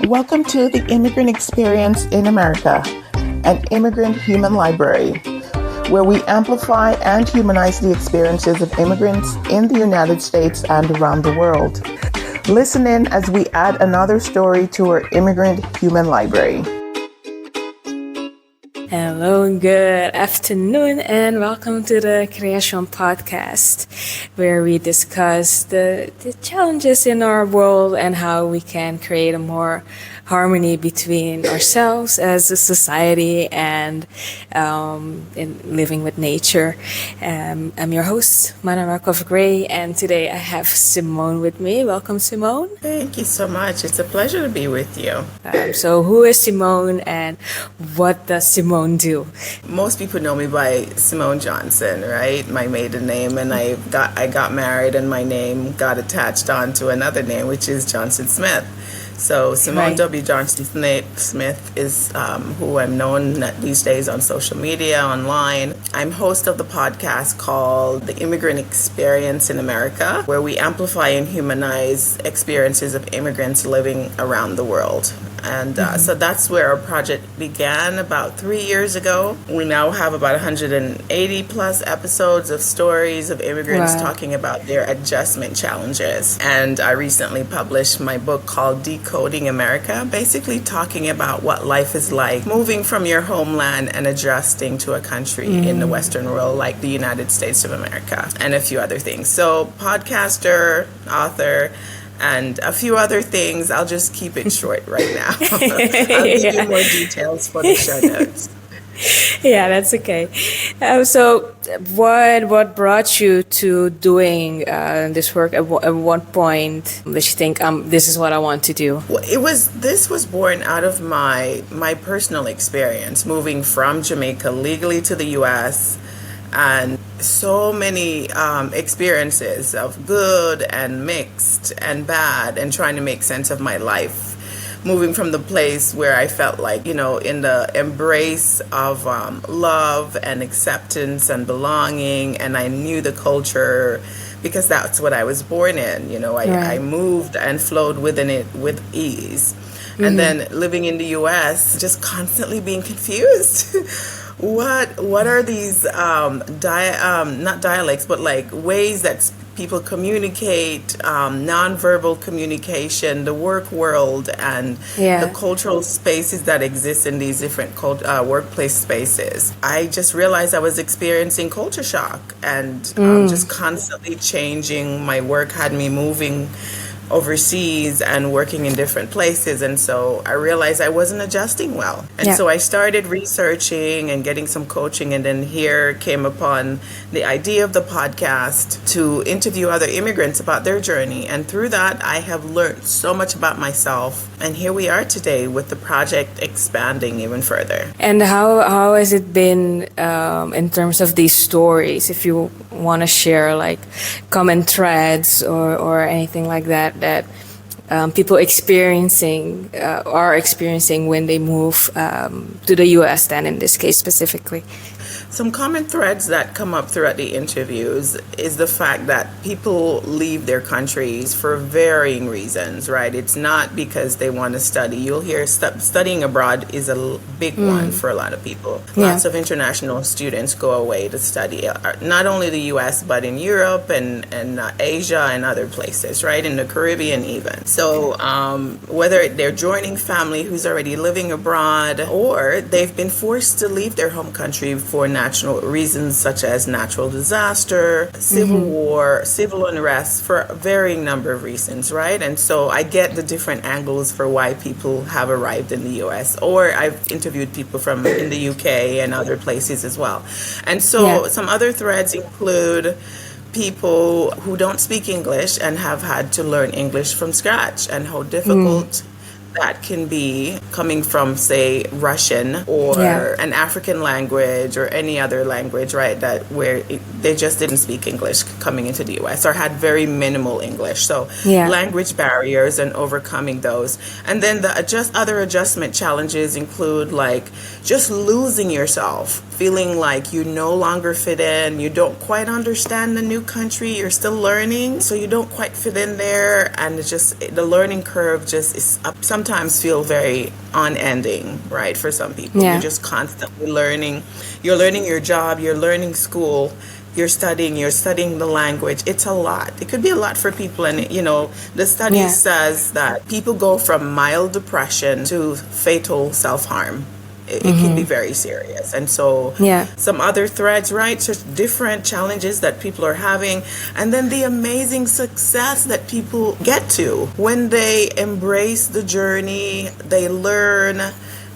Welcome to the Immigrant Experience in America, an immigrant human library, where we amplify and humanize the experiences of immigrants in the United States and around the world. Listen in as we add another story to our immigrant human library. Hello, good afternoon, and welcome to the Kreashon Podcast, where we discuss the challenges in our world and how we can create a more harmony between ourselves as a society and in living with nature. I'm your host, Maanarak of Gray, and today I have Simone with me. Welcome, Simone. Thank you so much. It's a pleasure to be with you. So who is Simone and what does Simone do? Most people know me by Simone Johnson, right? My maiden name, and I got married and my name got attached onto another name, which is Johnson Smith. So Simone Right. W. Johnson Smith is who I'm known these days on social media, online. I'm host of the podcast called The Immigrant Experience in America, where we amplify and humanize experiences of immigrants living around the world. And so that's where our project began about 3 years ago. We now have about 180 plus episodes of stories of immigrants Wow. talking about their adjustment challenges. And I recently published my book called Decoding America, basically talking about what life is like moving from your homeland and adjusting to a country in the Western world like the United States of America, and a few other things. So podcaster, author, and a few other things. I'll just keep it short right now. I'll give you more details for the show notes. Yeah, that's okay. So, what brought you to doing this work? At what point did you think, this is what I want to do? Well, this was born out of my personal experience moving from Jamaica legally to the U.S. and so many experiences of good and mixed and bad, and trying to make sense of my life. Moving from the place where I felt like, in the embrace of love and acceptance and belonging, and I knew the culture because that's what I was born in. I moved and flowed within it with ease. And then living in the U.S., just constantly being confused. What are these not dialects, but like ways that people communicate, nonverbal communication, the work world, and the cultural spaces that exist in these different workplace spaces. I just realized I was experiencing culture shock, and just constantly changing. My work had me moving overseas and working in different places, and so I realized I wasn't adjusting well, and so I started researching and getting some coaching, and then here came upon the idea of the podcast to interview other immigrants about their journey, and through that I have learned so much about myself, and here we are today with the project expanding even further. And how has it been in terms of these stories? If you want to share like common threads or anything like that people are experiencing when they move to the U.S. then in this case specifically. Some common threads that come up throughout the interviews is the fact that people leave their countries for varying reasons, right? It's not because they want to study. You'll hear studying abroad is a big one for a lot of people. Lots of international students go away to study, not only the U.S., but in Europe and Asia and other places, right? In the Caribbean even. So whether they're joining family who's already living abroad, or they've been forced to leave their home country for natural reasons such as natural disaster, civil war, civil unrest, for a varying number of reasons, right? And so I get the different angles for why people have arrived in the U.S. Or I've interviewed people from in the U.K. and other places as well. And so some other threads include people who don't speak English and have had to learn English from scratch, and how difficult that can be coming from, say, Russian or an African language or any other language, right, they just didn't speak English coming into the U.S. or had very minimal English. So language barriers and overcoming those. And then the other adjustment challenges include like just losing yourself feeling like you no longer fit in, you don't quite understand the new country, you're still learning, so you don't quite fit in there, and it's just the learning curve just is sometimes feel very unending, right? For some people, you're just constantly learning. You're learning your job, you're learning school, you're studying the language. It's a lot. It could be a lot for people. And, you know, the study says that people go from mild depression to fatal self-harm. It can be very serious. And so some other threads, right? Just different challenges that people are having. And then the amazing success that people get to when they embrace the journey, they learn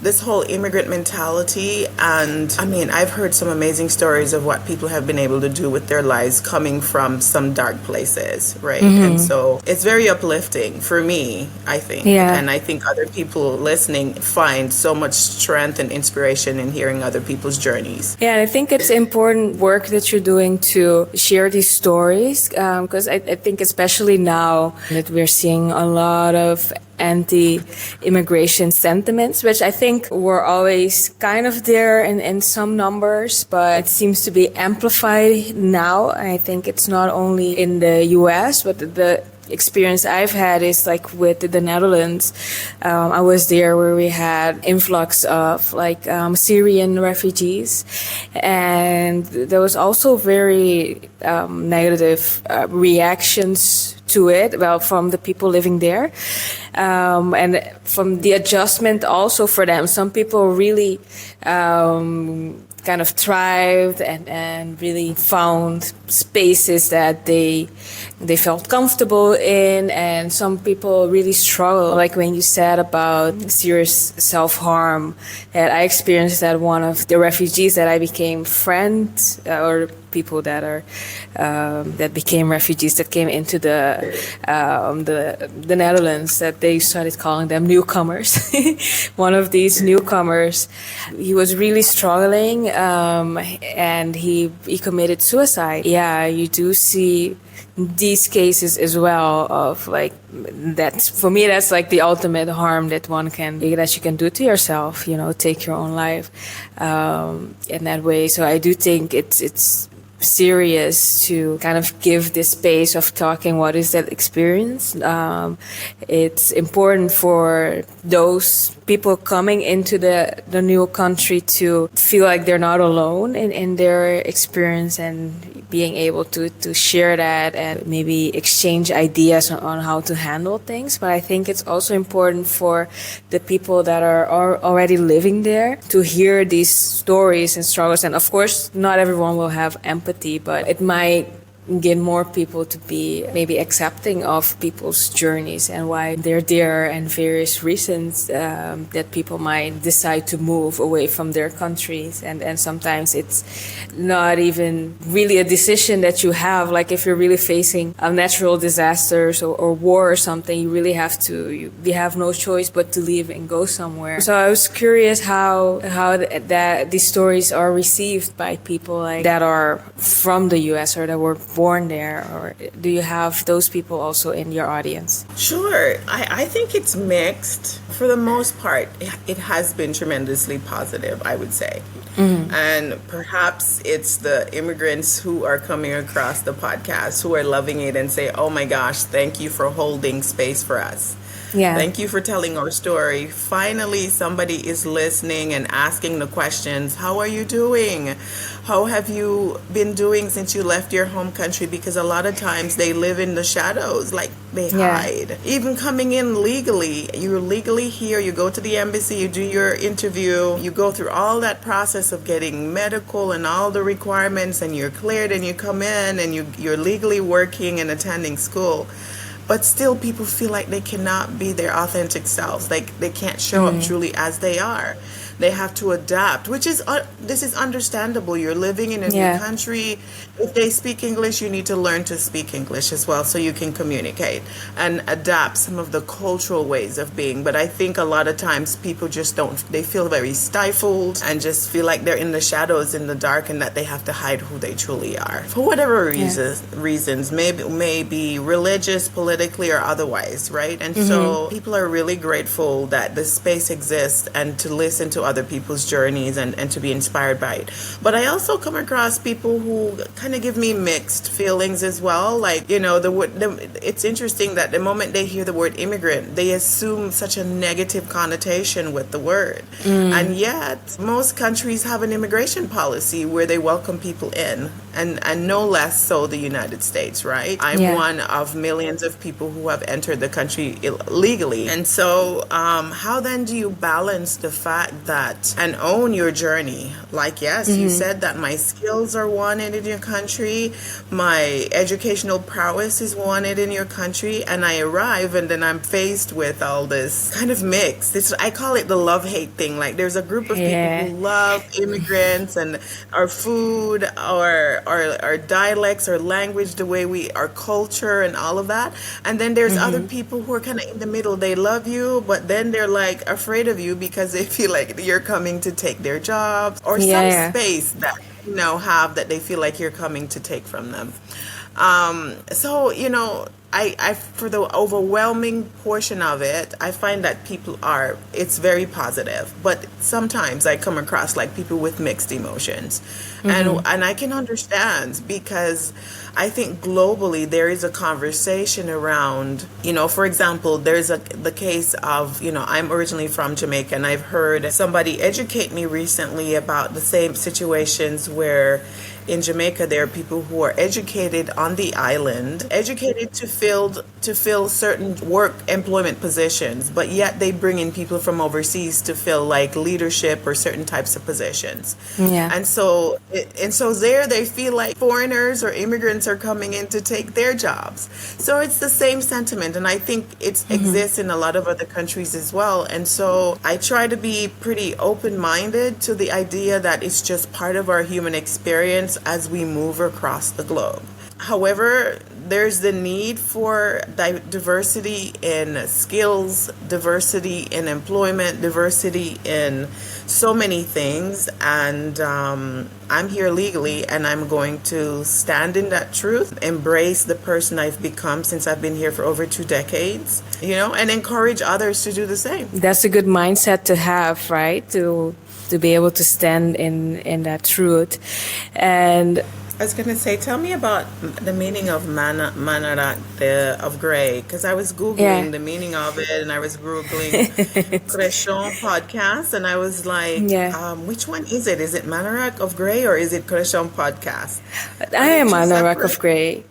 this whole immigrant mentality. And I mean, I've heard some amazing stories of what people have been able to do with their lives coming from some dark places, right? And so it's very uplifting for me, I think. And I think other people listening find so much strength and inspiration in hearing other people's journeys. Yeah, and I think it's important work that you're doing to share these stories, because I think especially now that we're seeing a lot of anti-immigration sentiments, which I think were always kind of there in some numbers, but it seems to be amplified now. I think it's not only in the US, but the experience I've had is like with the Netherlands. I was there where we had influx of like Syrian refugees, and there was also very negative reactions to it, well, from the people living there, and from the adjustment also for them. Some people really kind of thrived and really found spaces that they felt comfortable in, and some people really struggle. Like when you said about serious self-harm, that I experienced that one of the refugees that I became friends or people that are that became refugees that came into the Netherlands, that they started calling them newcomers. One of these newcomers, he was really struggling, and he committed suicide. Yeah, you do see these cases as well of like, that's for me, that's like the ultimate harm that you can do to yourself, you know, take your own life in that way. So I do think it's serious to kind of give this space of talking what is that experience. It's important for those people coming into the new country to feel like they're not alone in their experience, and being able to share that and maybe exchange ideas on how to handle things. But I think it's also important for the people that are already living there to hear these stories and struggles. And of course, not everyone will have empathy, but it might get more people to be maybe accepting of people's journeys and why they're there, and various reasons that people might decide to move away from their countries. And sometimes it's not even really a decision that you have. Like if you're really facing natural disasters or war or something, you really have to, you have no choice but to leave and go somewhere. So I was curious how that these stories are received by people like that are from the US or that were born there, or do you have those people also in your audience? Sure. I think it's mixed. For the most part, it has been tremendously positive, I would say. And perhaps it's the immigrants who are coming across the podcast who are loving it and say, oh my gosh, thank you for holding space for us. Yeah. Thank you for telling our story. Finally, somebody is listening and asking the questions. How are you doing? How have you been doing since you left your home country? Because a lot of times they live in the shadows, like they hide. Even coming in legally, you're legally here, you go to the embassy, you do your interview, you go through all that process of getting medical and all the requirements, and you're cleared, and you come in and you're legally working and attending school. But still, people feel like they cannot be their authentic selves. Like they can't show up truly as they are. They have to adapt, which is this is understandable. You're living in a new country. If they speak English, you need to learn to speak English as well, so you can communicate and adapt some of the cultural ways of being. But I think a lot of times people just don't. They feel very stifled and just feel like they're in the shadows, in the dark, and that they have to hide who they truly are for whatever reasons, maybe religious, politically, or otherwise, right? And so people are really grateful that this space exists, and to listen to to other people's journeys and to be inspired by it. But I also come across people who kind of give me mixed feelings as well. Like, it's interesting that the moment they hear the word immigrant, they assume such a negative connotation with the word. And yet, most countries have an immigration policy where they welcome people in, and no less so the United States, right? I'm one of millions of people who have entered the country legally. And so, how then do you balance the fact that and own your journey? Like, yes, you said that my skills are wanted in your country, my educational prowess is wanted in your country, and I arrive and then I'm faced with all this kind of mix. I call it the love-hate thing. Like, there's a group of people who love immigrants and our food, our dialects, our language, the way our culture and all of that. And then there's other people who are kind of in the middle. They love you, but then they're like afraid of you because they feel like you're coming to take their jobs or some space that have that they feel like you're coming to take from them. So I for the overwhelming portion of it, I find that it's very positive, but sometimes I come across like people with mixed emotions, and I can understand, because I think globally there is a conversation around, for example, there's the case of, I'm originally from Jamaica, and I've heard somebody educate me recently about the same situations where in Jamaica there are people who are educated on the island, educated to fill certain employment positions, but yet they bring in people from overseas to fill like leadership or certain types of positions. And so there they feel like foreigners or immigrants are coming in to take their jobs. So it's the same sentiment, and I think it exists in a lot of other countries as well. And so I try to be pretty open-minded to the idea that it's just part of our human experience as we move across the globe. However, there's the need for diversity in skills, diversity in employment, diversity in so many things. And I'm here legally, and I'm going to stand in that truth, embrace the person I've become since I've been here for over 2 decades, and encourage others to do the same. That's a good mindset to have, right? To be able to stand in that truth. And I was going to say, tell me about the meaning of Maanarak, of gray, because I was Googling the meaning of it, and I was Googling Kreashon Podcast, and I was like, which one is it? Is it Maanarak of gray, or is it Kreashon Podcast? I am Maanarak of gray.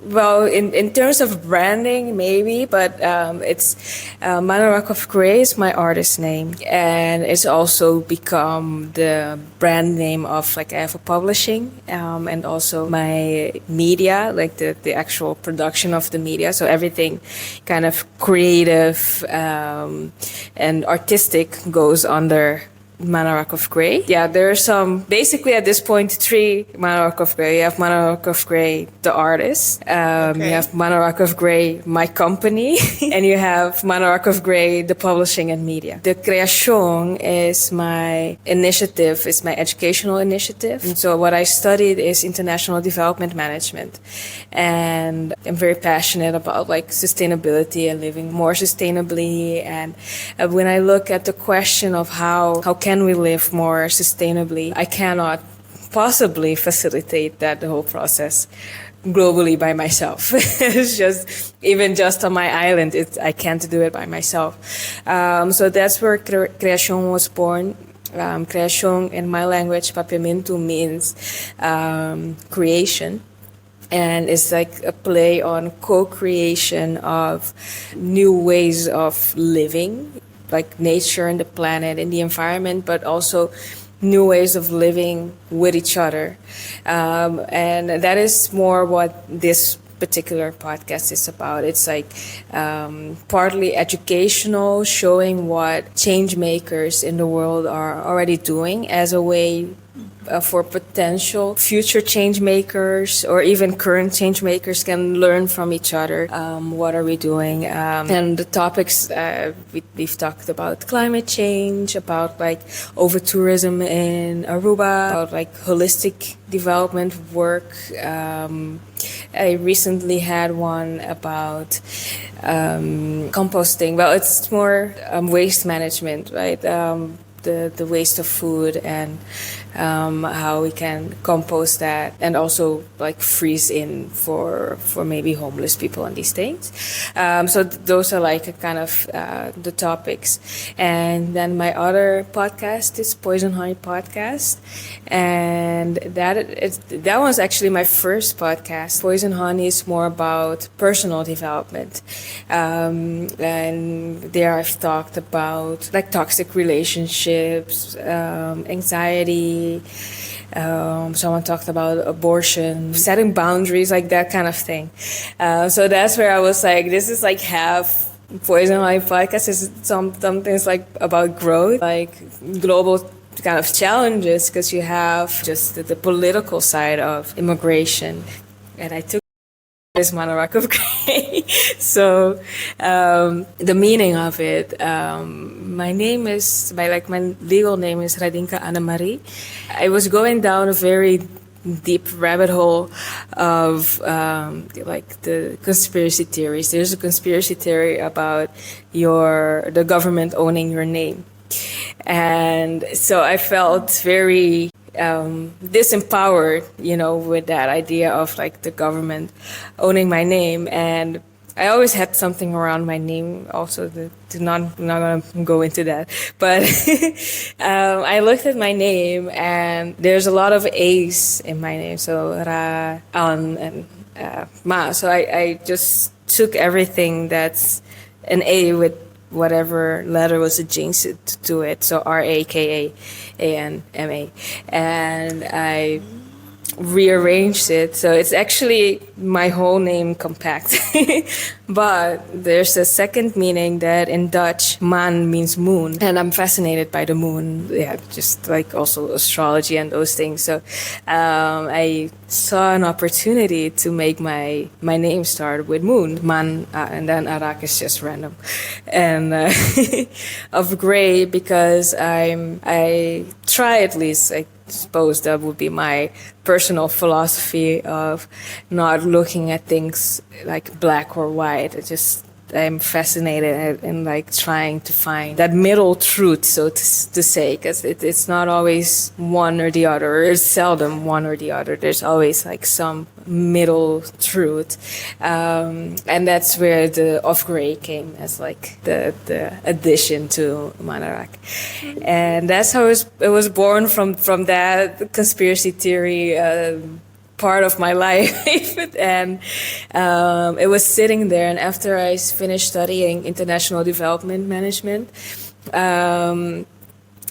Well, in terms of branding, maybe, but it's Maanarak of gray is my artist name, and it's also become the brand name of, like, I have a publishing, and also my media, like the actual production of the media. So everything kind of creative and artistic goes under Maanarak of Gray. Yeah, there are some, basically at this point, 3 Maanarak of Gray. You have Maanarak of Gray, the artist. You have Maanarak of Gray, my company. And you have Maanarak of Gray, the publishing and media. The Kreashon is my initiative, is my educational initiative. And so what I studied is international development management. And I'm very passionate about like sustainability and living more sustainably. And when I look at the question of how can we live more sustainably, I cannot possibly facilitate that, the whole process, globally by myself. It's just on my island, I can't do it by myself. So that's where Kreashon was born. Kreashon in my language, Papiamentu, means creation. And it's like a play on co-creation of new ways of living, like nature and the planet and the environment, but also new ways of living with each other. And that is more what this particular podcast is about. It's like partly educational, showing what change makers in the world are already doing as a way for potential future change makers or even current change makers can learn from each other. What are we doing? And the topics we've talked about climate change, about like over tourism in Aruba, about like holistic development work. I recently had one about composting. Well, it's more waste management, right? the waste of food and how we can compost that, and also like freeze in for maybe homeless people and these things. So those are like a kind of the topics. And then my other podcast is Poison Honey Podcast, and that was actually my first podcast. Poison Honey is more about personal development, and there I've talked about like toxic relationships, anxiety. Someone talked about abortion, setting boundaries, like that kind of thing. So that's where I was like, this is like half Poison Honey Podcast. Is some things like about growth, like global kind of challenges, because you have just the political side of immigration, and I took this Maanarak of Gray. So the meaning of it, my legal name is Radinka Anna Marie. I was going down a very deep rabbit hole of like the conspiracy theories. There's a conspiracy theory about the government owning your name. And so I felt very disempowered, with that idea of like the government owning my name. And I always had something around my name also. I'm not going to go into that. But I looked at my name, and there's a lot of A's in my name. So Ra, An, and Ma. So I just took everything that's an A with whatever letter was adjacent to it. So RAKAANMA. And I rearranged it, so it's actually my whole name compact. But there's a second meaning that in Dutch, maan means moon, and I'm fascinated by the moon, just like also astrology and those things. So I saw an opportunity to make my name start with moon, man, and then Arak is just random, and of gray, because I try, at least, I suppose that would be my personal philosophy of not looking at things like black or white. I'm fascinated in like trying to find that middle truth, so to say, because it's not always one or the other, or it's seldom one or the other. There's always like some middle truth, and that's where the of gray came as like the addition to Maanarak, and that's how it was born from that conspiracy theory part of my life. And it was sitting there, and after I finished studying international development management,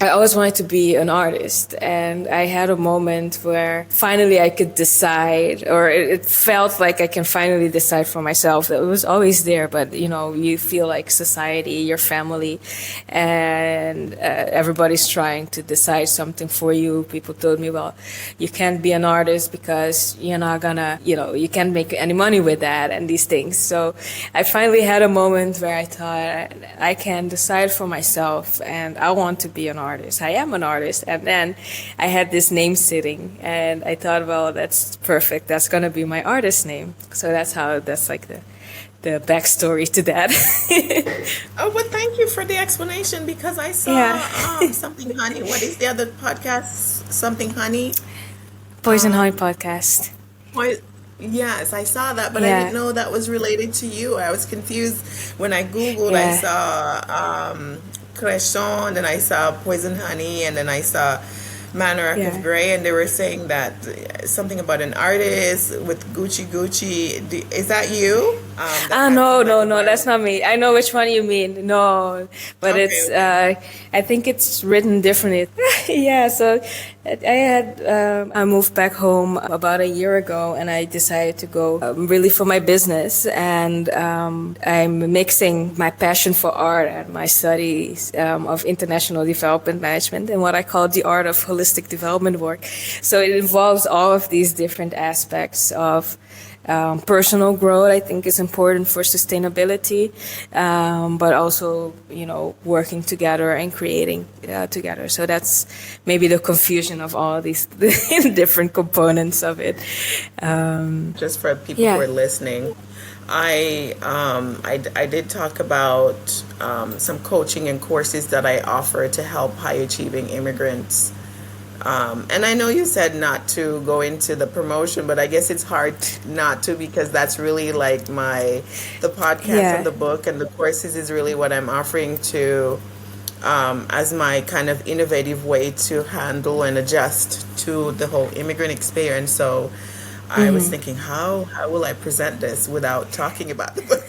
I always wanted to be an artist, and I had a moment where finally I could decide, or it felt like I can finally decide for myself. It was always there, but you feel like society, your family, and everybody's trying to decide something for you. People told me, well, you can't be an artist because you're not gonna, you can't make any money with that and these things. So I finally had a moment where I thought, I can decide for myself, and I want to be an artist. I am an artist. And then I had this name sitting, and I thought, well, that's perfect. That's going to be my artist name. So that's like the backstory to that. Oh, well, thank you for the explanation, because I saw Something Honey. What is the other podcast? Something Honey? Poison Honey Podcast. Yes, I saw that, but I didn't know that was related to you. I was confused when I Googled. I saw Kreashon, and I saw Poison Honey, and then I saw Maanarak of Gray, and they were saying that something about an artist with Gucci. Is that you? No, that's not me. I know which one you mean. No, but it's I think it's written differently. So I moved back home about a year ago, and I decided to go really for my business, and I'm mixing my passion for art and my studies of international development management and what I call the art of holistic development work. So it involves all of these different aspects of personal growth. I think is important for sustainability, but also, working together and creating together. So that's maybe the confusion of all these different components of it. Just for people who are listening, I did talk about some coaching and courses that I offer to help high achieving immigrants. And I know you said not to go into the promotion, but I guess it's hard not to, because that's really like the podcast and the book and the courses is really what I'm offering to as my kind of innovative way to handle and adjust to the whole immigrant experience. So I was thinking, how will I present this without talking about the book?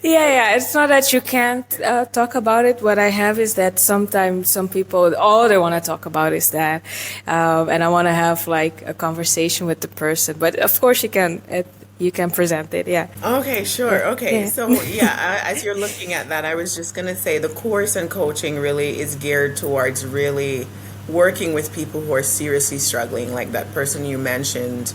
Yeah. It's not that you can't talk about it. What I have is that sometimes some people, all they want to talk about is that. And I want to have like a conversation with the person. But of course you can present it. Yeah. Okay, sure. Okay. Yeah. So, as you're looking at that, I was just going to say the course and coaching really is geared towards really working with people who are seriously struggling, like that person you mentioned.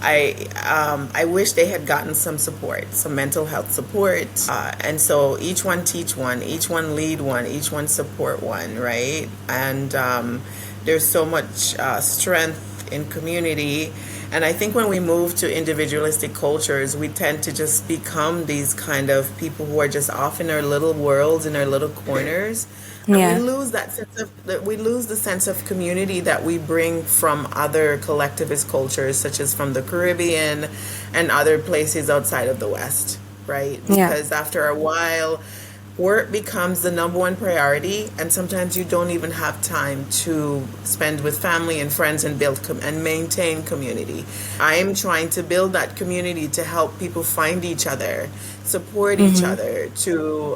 I wish they had gotten some support, some mental health support. And so each one teach one, each one lead one, each one support one, right? And there's so much strength in community. And I think when we move to individualistic cultures, we tend to just become these kind of people who are just off in our little worlds, in our little corners. And we lose the sense of community that we bring from other collectivist cultures, such as from the Caribbean and other places outside of the West, right? Because after a while, work becomes the number one priority, and sometimes you don't even have time to spend with family and friends and build and maintain community. I am trying to build that community to help people find each other, support each other, to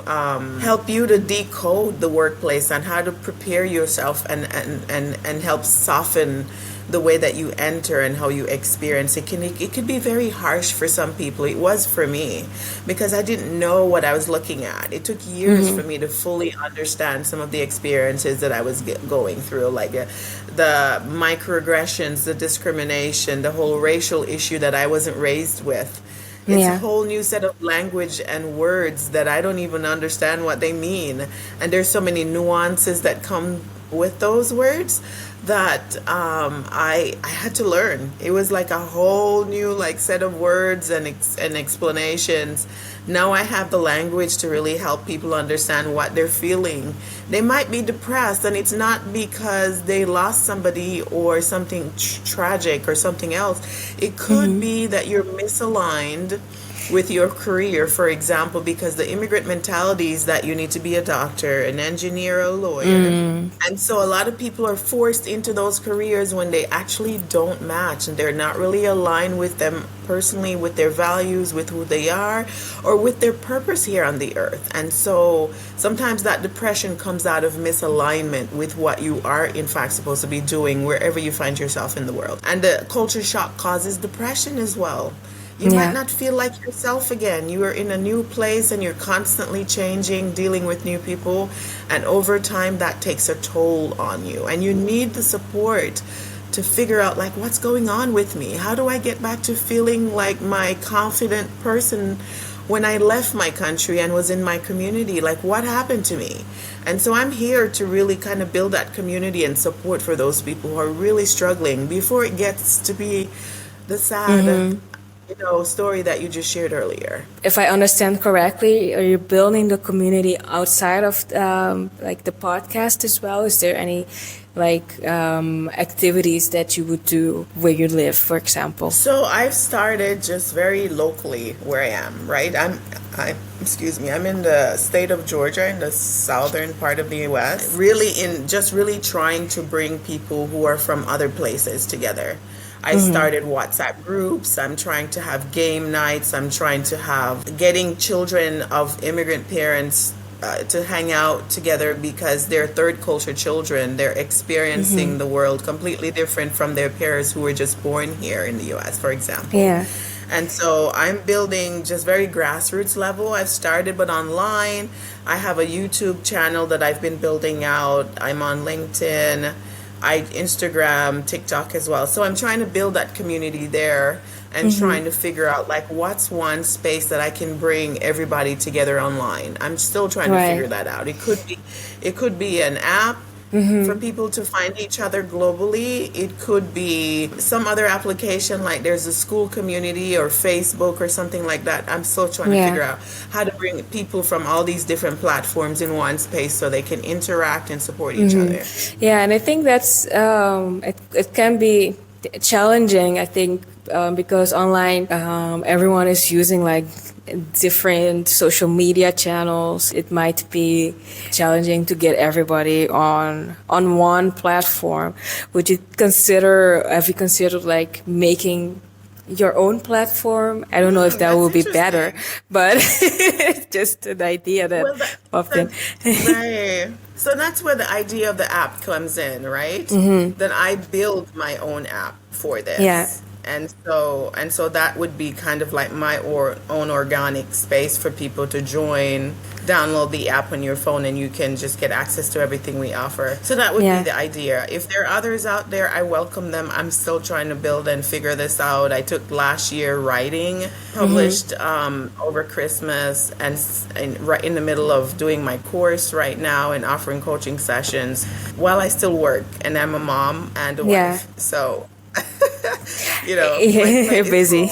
help you to decode the workplace and how to prepare yourself and help soften the way that you enter and how you experience it. It could be very harsh for some people. It was for me, because I didn't know what I was looking at. It took years for me to fully understand some of the experiences that I was going through, like the microaggressions, the discrimination, the whole racial issue that I wasn't raised with. It's a whole new set of language and words that I don't even understand what they mean. And there's so many nuances that come with those words that I had to learn. It was like a whole new set of words and explanations. Now I have the language to really help people understand what they're feeling. They might be depressed, and it's not because they lost somebody or something tragic or something else. It could be that you're misaligned with your career, for example, because the immigrant mentality is that you need to be a doctor, an engineer, a lawyer. And so a lot of people are forced into those careers when they actually don't match, and they're not really aligned with them personally, with their values, with who they are, or with their purpose here on the earth. And so sometimes that depression comes out of misalignment with what you are in fact supposed to be doing wherever you find yourself in the world. And the culture shock causes depression as well. You might not feel like yourself again. You are in a new place and you're constantly changing, dealing with new people. And over time, that takes a toll on you. And you need the support to figure out, what's going on with me? How do I get back to feeling like my confident person when I left my country and was in my community? What happened to me? And so I'm here to really kind of build that community and support for those people who are really struggling before it gets to be the sad story that you just shared earlier. If I understand correctly, are you building the community outside of the podcast as well? Is there any activities that you would do where you live, for example? So I've started just very locally where I am, right? I'm in the state of Georgia, in the southern part of the U.S. Really trying to bring people who are from other places together. I started WhatsApp groups. I'm trying to have game nights. I'm trying to getting children of immigrant parents to hang out together, because they're third culture children. They're experiencing the world completely different from their parents who were just born here in the U.S., for example. Yeah. And so I'm building just very grassroots level. I've started, but online. I have a YouTube channel that I've been building out. I'm on LinkedIn. Instagram, TikTok as well. So I'm trying to build that community there and trying to figure out what's one space that I can bring everybody together online. I'm still trying to figure that out. It could be an app. for people to find each other globally. It could be some other application, like there's a school community or Facebook or something like that. I'm still trying to figure out how to bring people from all these different platforms in one space so they can interact and support each other. Yeah, and I think that's it can be challenging. I think because online, everyone is using like different social media channels. It might be challenging to get everybody on one platform. Have you considered like making your own platform? I don't know if that will be better, but just an idea that often. Right. So that's where the idea of the app comes in, right? That I build my own app for this. Yeah. And so that would be kind of like my own organic space for people to join, download the app on your phone, and you can just get access to everything we offer. So that would be the idea. If there are others out there, I welcome them. I'm still trying to build and figure this out. I took last year writing, published over Christmas, and right in the middle of doing my course right now and offering coaching sessions while I still work. And I'm a mom and a wife. So you're busy.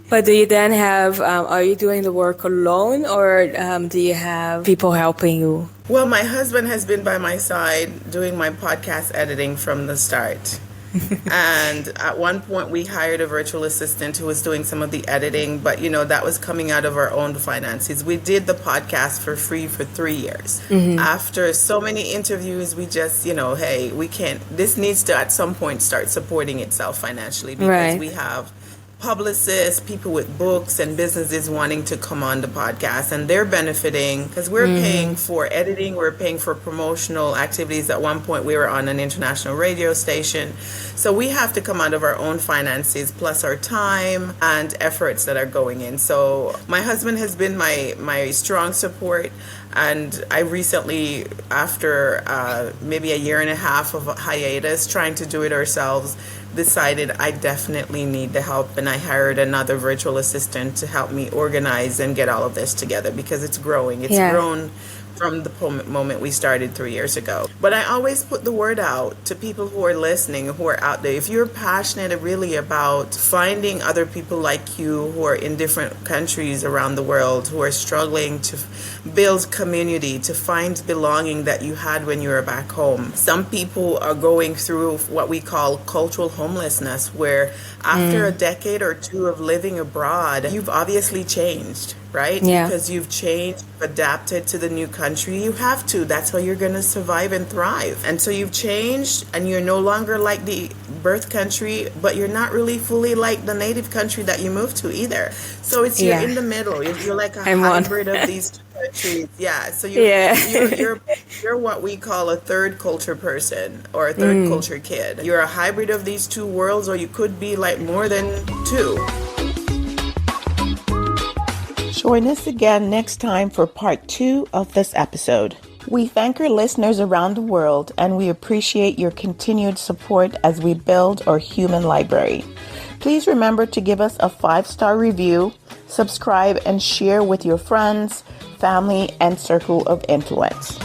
But do you then have, are you doing the work alone, or do you have people helping you? Well, my husband has been by my side doing my podcast editing from the start. And at one point we hired a virtual assistant who was doing some of the editing, but that was coming out of our own finances. We did the podcast for free for 3 years. After so many interviews, we just, hey, we can't, this needs to at some point start supporting itself financially, because we have publicists, people with books and businesses wanting to come on the podcast, and they're benefiting because we're paying for editing, we're paying for promotional activities. At one point we were on an international radio station, so we have to come out of our own finances plus our time and efforts that are going in. So my husband has been my strong support, and I recently, after maybe a year and a half of a hiatus trying to do it ourselves, decided I definitely need the help, and I hired another virtual assistant to help me organize and get all of this together, because it's growing. It's grown from the moment we started 3 years ago. But I always put the word out to people who are listening, who are out there. If you're passionate really about finding other people like you who are in different countries around the world, who are struggling to build community, to find belonging that you had when you were back home. Some people are going through what we call cultural homelessness, where after a decade or two of living abroad, you've obviously changed, right? Yeah. Because you've changed, adapted to the new country. You have to. That's how you're going to survive and thrive. And so you've changed, and you're no longer like the birth country, but you're not really fully like the native country that you moved to either. So it's you're in the middle. You're like a hybrid of these two countries. Yeah. So you're what we call a third culture person, or a third culture kid. You're a hybrid of these two worlds, or you could be like more than two. Join us again next time for part 2 of this episode. We thank our listeners around the world, and we appreciate your continued support as we build our human library. Please remember to give us a 5-star review, subscribe, and share with your friends, family, and circle of influence.